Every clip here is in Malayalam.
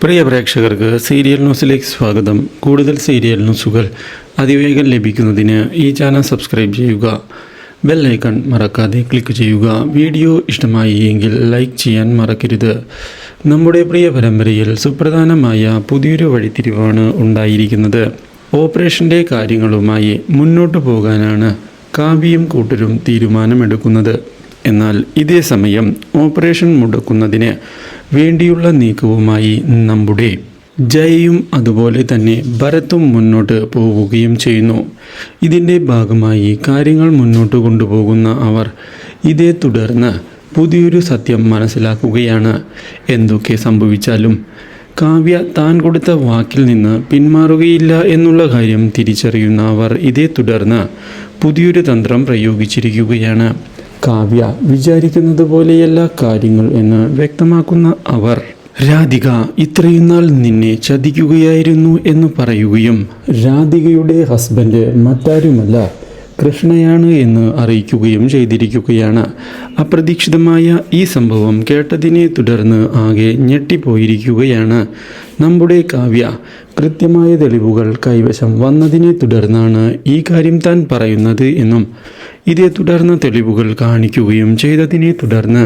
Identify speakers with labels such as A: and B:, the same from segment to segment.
A: പ്രിയ പ്രേക്ഷകർക്ക് സീരിയൽ ന്യൂസിലേക്ക് സ്വാഗതം. കൂടുതൽ സീരിയൽ ന്യൂസുകൾ അതിവേഗം ലഭിക്കുന്നതിന് ഈ ചാനൽ സബ്സ്ക്രൈബ് ചെയ്യുക. ബെൽ ഐക്കൺ മറക്കാതെ ക്ലിക്ക് ചെയ്യുക. വീഡിയോ ഇഷ്ടമായി എങ്കിൽ ലൈക്ക് ചെയ്യാൻ മറക്കരുത്. നമ്മുടെ പ്രിയ പരമ്പരയിൽ സുപ്രധാനമായ പുതിയൊരു വഴിത്തിരിവാണ് ഉണ്ടായിരിക്കുന്നത്. ഓപ്പറേഷൻ്റെ കാര്യങ്ങളുമായി മുന്നോട്ടു പോകാനാണ് കാവ്യയും കൂട്ടരും തീരുമാനമെടുക്കുന്നത്. എന്നാൽ ഇതേ സമയം ഓപ്പറേഷൻ മുടക്കുന്നതിന് വേണ്ടിയുള്ള നീക്കവുമായി നമ്മുടെ ജയയും അതുപോലെ തന്നെ ഭരത്തും മുന്നോട്ട് പോവുകയും ചെയ്യുന്നു. ഇതിൻ്റെ ഭാഗമായി കാര്യങ്ങൾ മുന്നോട്ട് കൊണ്ടുപോകുന്ന അവർ ഇതേ തുടർന്ന് പുതിയൊരു സത്യം മനസ്സിലാക്കുകയാണ്. എന്തൊക്കെ സംഭവിച്ചാലും കാവ്യ താൻ കൊടുത്ത വാക്കിൽ നിന്ന് പിന്മാറുകയില്ല എന്നുള്ള കാര്യം തിരിച്ചറിയുന്ന അവർ ഇതേ തുടർന്ന് പുതിയൊരു തന്ത്രം പ്രയോഗിച്ചിരിക്കുകയാണ്. കാവ്യ വിചാരിക്കുന്നത് പോലെയല്ല കാര്യങ്ങൾ എന്ന് വ്യക്തമാക്കുന്ന അവർ രാധിക ഇത്രയും നാൾ നിന്നെ ചതിക്കുകയായിരുന്നു എന്ന് പറയുകയും രാധികയുടെ ഹസ്ബൻഡ് മറ്റാരുമല്ല കൃഷ്ണയാണ് എന്ന് അറിയിക്കുകയും ചെയ്തിരിക്കുകയാണ്. അപ്രതീക്ഷിതമായ ഈ സംഭവം കേട്ടതിനെ തുടർന്ന് ആകെ ഞെട്ടിപ്പോയിരിക്കുകയാണ് നമ്മുടെ കാവ്യ. കൃത്യമായ തെളിവുകൾ കൈവശം വന്നതിനെ തുടർന്നാണ് ഈ കാര്യം താൻ പറയുന്നത് എന്നും ഇതേ തുടർന്ന് തെളിവുകൾ കാണിക്കുകയും ചെയ്തതിനെ തുടർന്ന്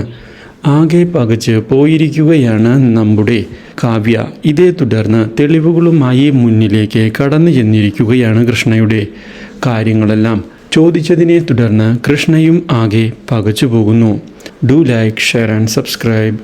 A: ആകെ പകച്ച് പോയിരിക്കുകയാണ് നമ്മുടെ കാവ്യ. ഇതേ തുടർന്ന് തെളിവുകളുമായി മുന്നിലേക്ക് കടന്നു ചെന്നിരിക്കുകയാണ് കൃഷ്ണയുടെ. കാര്യങ്ങളെല്ലാം ചോദിച്ചതിനെ തുടർന്ന് കൃഷ്ണയും ആകെ പകച്ചു പോകുന്നു. Do like, share and subscribe.